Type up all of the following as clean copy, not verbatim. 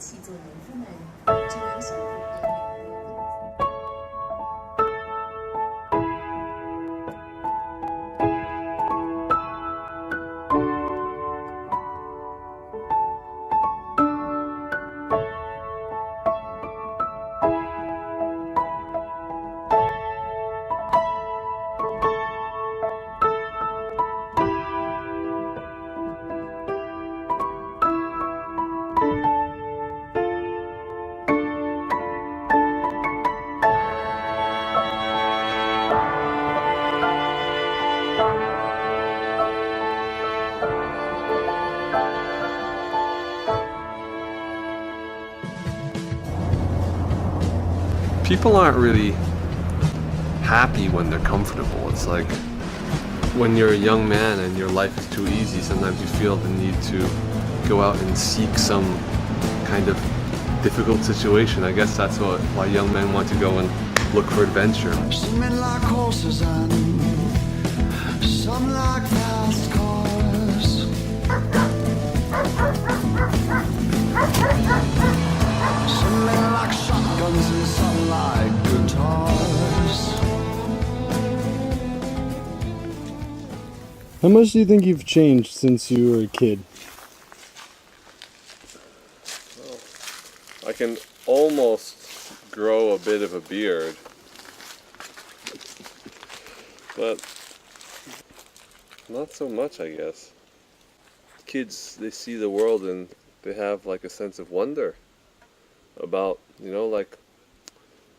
气作农夫们只能辛苦地每年。People aren't really happy when they're comfortable. It's like when you're a young man and your life is too easy, sometimes you feel the need to go out and seek some kind of difficult situation. I guess that's why young men want to go and look for adventure. Some men like horses and some like fast cars. Some men like shotguns and some like guitars. How much do you think you've changed since you were a kid? I can almost grow a bit of a beard, but not so much, I guess. Kids, they see the world and they have like a sense of wonder about, you know, like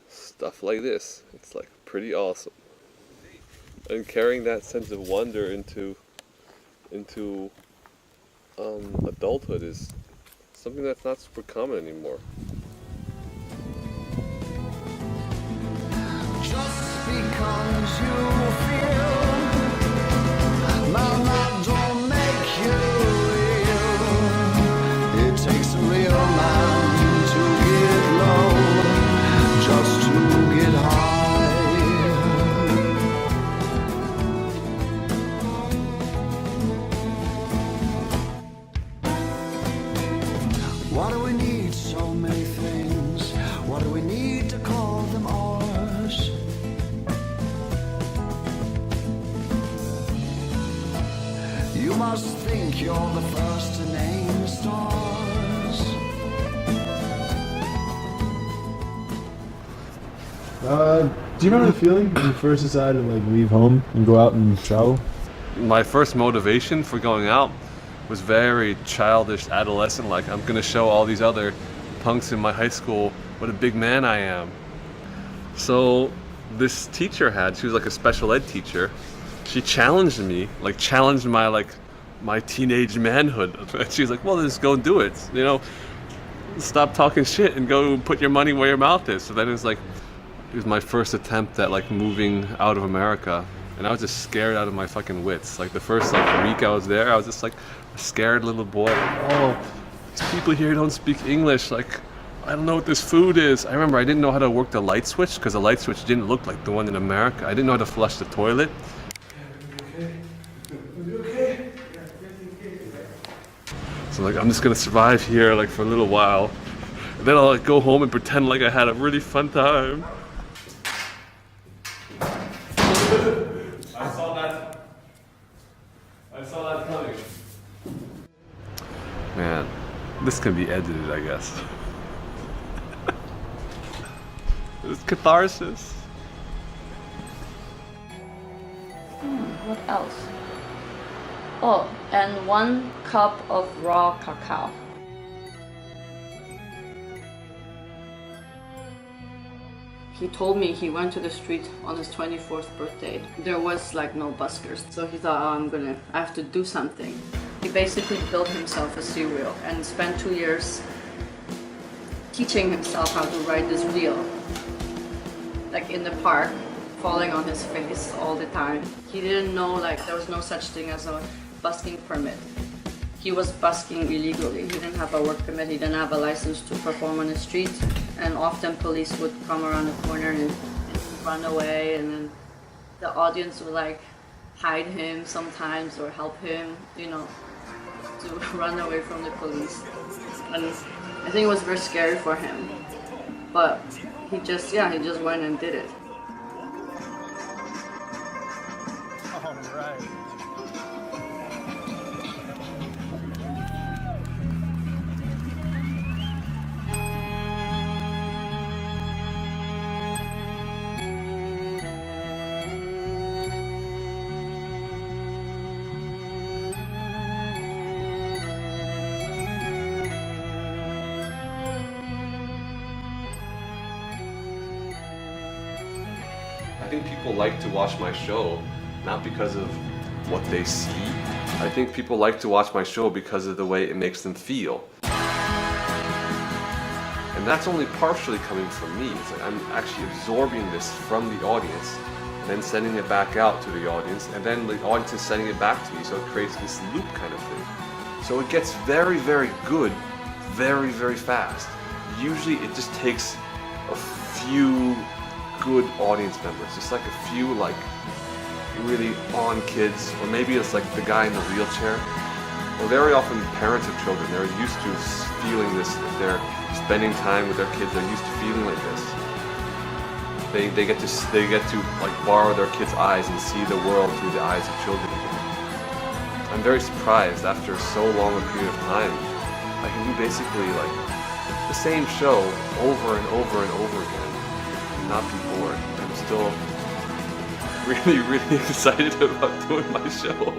stuff like this. It's like pretty awesome. And carrying that sense of wonder into adulthood is something that's not super common anymore. Just because you feel that don't make you real. It takes a real man to get low, just to get high. Why do we need so many things? Why do we need to call them ours? You must think you're the first to name the stars. Do you remember the feeling when you first decided to like leave home and go out and travel? My first motivation for going out was very childish, adolescent, like I'm gonna show all these other punks in my high school what a big man I am. So this teacher she was like a special ed teacher. She challenged me, like challenged my teenage manhood. And she was like, well, just go and do it. You know, stop talking shit and go put your money where your mouth is. So then it was my first attempt at like moving out of America. And I was just scared out of my fucking wits. Like the first like week I was there, I was just like a scared little boy. Oh, these people here don't speak English. Like, I don't know what this food is. I remember I didn't know how to work the light switch because the light switch didn't look like the one in America. I didn't know how to flush the toilet. So like I'm just gonna survive here like for a little while. And then I'll like go home and pretend like I had a really fun time. I saw that coming. Man, this can be edited, I guess. It's catharsis. What else? Oh, and 1 cup of raw cacao. He told me he went to the street on his 24th birthday. There was like no buskers, so he thought, oh, I have to do something. He basically built himself a cereal and spent 2 years teaching himself how to ride this wheel, like in the park, falling on his face all the time. He didn't know like there was no such thing as a busking permit. He was busking illegally. He didn't have a work permit, he didn't have a license to perform on the street, and often police would come around the corner and run away, and then the audience would like hide him sometimes or help him, you know, to run away from the police. and I think it was very scary for him. But he just went and did it. All right. I think people like to watch my show not because of what they see. I think people like to watch my show because of the way it makes them feel. And that's only partially coming from me. It's like I'm actually absorbing this from the audience and then sending it back out to the audience, and then the audience is sending it back to me, so it creates this loop kind of thing. So it gets very, very good very, very fast. Usually it just takes a few good audience members, just like a few like really on kids, or maybe it's like the guy in the wheelchair, or very often parents of children. They're used to feeling this. If they're spending time with their kids, they're used to feeling like this. They get to like borrow their kids' eyes and see the world through the eyes of children again. I'm very surprised after so long a period of time I can do basically like the same show over and over and over again and not be bored. I'm still really, really excited about doing my show.